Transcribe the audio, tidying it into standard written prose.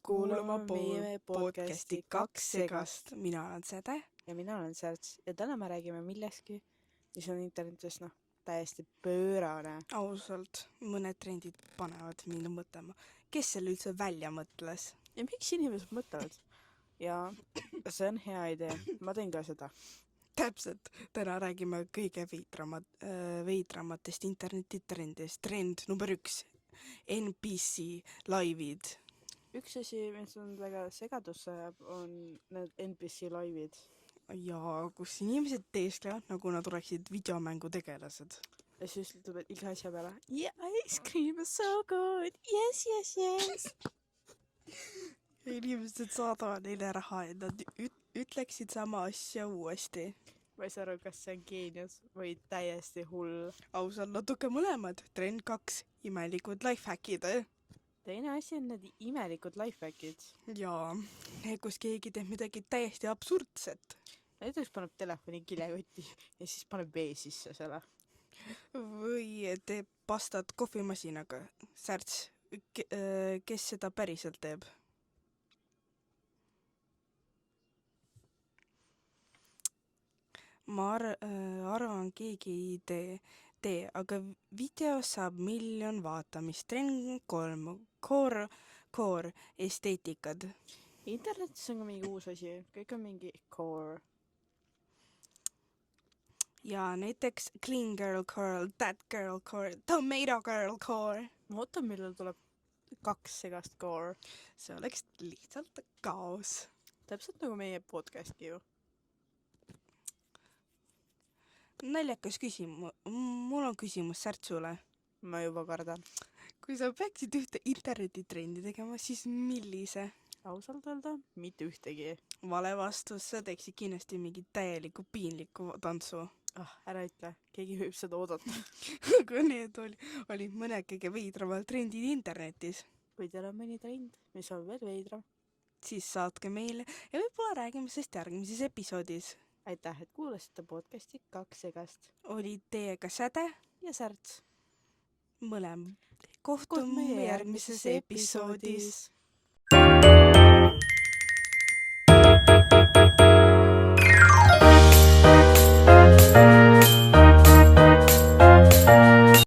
kuulama meie podcasti Kaks segast. Mina olen Säde. Ja mina olen Särts. Ja täna me räägime millestki, mis on internetis täiesti pöörane. Ausalt, mõned trendid panevad mind mõtlema. Kes selle üldse välja mõtles? Ja miks inimesed mõtlevad? Ja see on hea idee. Ma teen ka seda. Täpselt. Täna räägime kõige veidramatest internetitrendist. Trend number 1. NPC laivid. Üks asi, mis on väga segadusse jääb, on need NPC laivid. Ja kus inimesed teesklevad, nagu nad oleksid videomängu tegelased. Ja siis ütleb, et iga asja peale yeah, ice cream is so good. Yes, yes, yes. Ja inimesed saadavad neile raha, et nad ütleksid sama asja uuesti. Ma ei saa aru, kas see on geenius või täiesti hull. Ausalt, natuke mõlemad. Trend 2. Imelikud lifehackid. Teine asi on need imelikud lifehackid. Jaa, kus keegi teeb midagi täiesti absurdset. Näiteks paneb telefoni kilekotti ja siis paneb vee sisse selle. Või teeb pastat kohvimasinaga. Särts, kes seda päriselt teeb? Ma arvan, keegi ei tee, aga video saab 1 miljon vaatamist. Trend 3. Core esteetikad. Internetis on ka mingi uus asi. Kõik on mingi core. Ja näiteks clean girl core, that girl core, tomato girl core. Ma ootan, millal tuleb 2 segast core. See oleks lihtsalt kaos. Täpselt nagu meie podcastki ju. Naljakas küsimus. Mul on küsimus Särtsule. Ma juba kardan. Kui sa peaksid ühte internetitrendi tegema, siis millise? Ausalt öelda, mitte ühtegi. Vale vastus, sa teeksid kindlasti mingi täieliku piinliku tantsu. Ära ütle, keegi võib seda oodata. Aga need oli mõned kõige veidramad trendid internetis. Kui teil on mõni trend, mis on veel veidram, siis saatke meile ja võib-olla räägime sellest järgmises episoodis. Aitäh, et kuulasite podcasti Kaks segast. Oli teiega Säde ja Särts. Mõlem. Kohtume järgmises episoodis.